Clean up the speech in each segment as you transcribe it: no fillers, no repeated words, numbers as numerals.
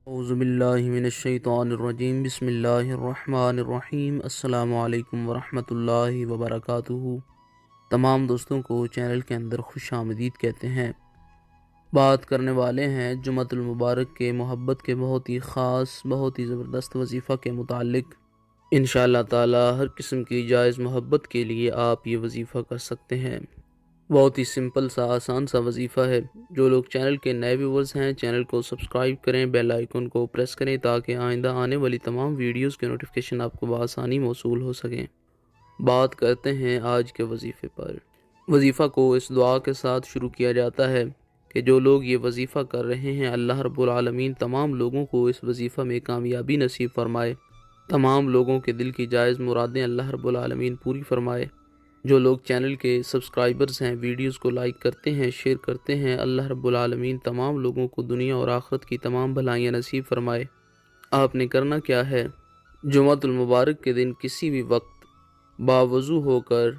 اعوذ باللہ من الشیطان الرجیم بسم اللہ الرحمن الرحیم السلام علیکم ورحمۃ اللہ وبرکاتہ۔ تمام دوستوں کو چینل کے اندر خوش آمدید کہتے ہیں۔ بات کرنے والے ہیں جمعۃ المبارک کے محبت کے بہت ہی خاص بہت ہی زبردست وظیفہ کے متعلق۔ انشاءاللہ تعالی ہر قسم کی جائز محبت کے لیے آپ یہ وظیفہ کر سکتے ہیں۔ بہت ہی سمپل سا آسان سا وظیفہ ہے۔ جو لوگ چینل کے نئے ویورز ہیں چینل کو سبسکرائب کریں، بیل آئیکن کو پریس کریں تاکہ آئندہ آنے والی تمام ویڈیوز کے نوٹیفیکیشن آپ کو بآسانی موصول ہو سکیں۔ بات کرتے ہیں آج کے وظیفے پر۔ وظیفہ کو اس دعا کے ساتھ شروع کیا جاتا ہے کہ جو لوگ یہ وظیفہ کر رہے ہیں اللہ رب العالمین تمام لوگوں کو اس وظیفہ میں کامیابی نصیب فرمائے، تمام لوگوں کے دل کی جائز مرادیں اللہ رب العالمین پوری فرمائے۔ جو لوگ چینل کے سبسکرائبرز ہیں ویڈیوز کو لائک کرتے ہیں شیئر کرتے ہیں، اللہ رب العالمین تمام لوگوں کو دنیا اور آخرت کی تمام بھلائیاں نصیب فرمائے۔ آپ نے کرنا کیا ہے، جمعۃ المبارک کے دن کسی بھی وقت باوضو ہو کر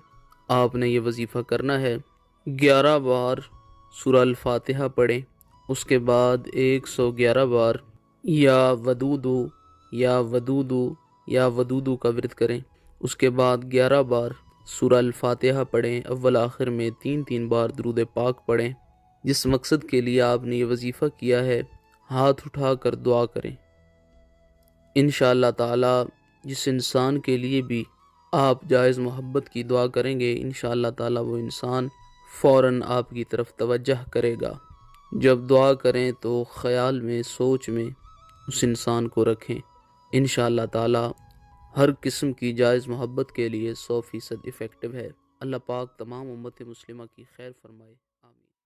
آپ نے یہ وظیفہ کرنا ہے۔ 11 بار سورہ الفاتحہ پڑھیں، اس کے بعد 111 بار یا ودودو یا ودودو یا ودودو کا ورد کریں، اس کے بعد 11 بار سورہ الفاتحہ پڑھیں، اول آخر میں 3 بار درود پاک پڑھیں۔ جس مقصد کے لیے آپ نے یہ وظیفہ کیا ہے ہاتھ اٹھا کر دعا کریں۔ انشاءاللہ تعالی جس انسان کے لیے بھی آپ جائز محبت کی دعا کریں گے انشاءاللہ تعالی وہ انسان فوراً آپ کی طرف توجہ کرے گا۔ جب دعا کریں تو خیال میں سوچ میں اس انسان کو رکھیں۔ انشاءاللہ تعالی ہر قسم کی جائز محبت کے لیے 100% افیکٹو ہے۔ اللہ پاک تمام امت مسلمہ کی خیر فرمائے۔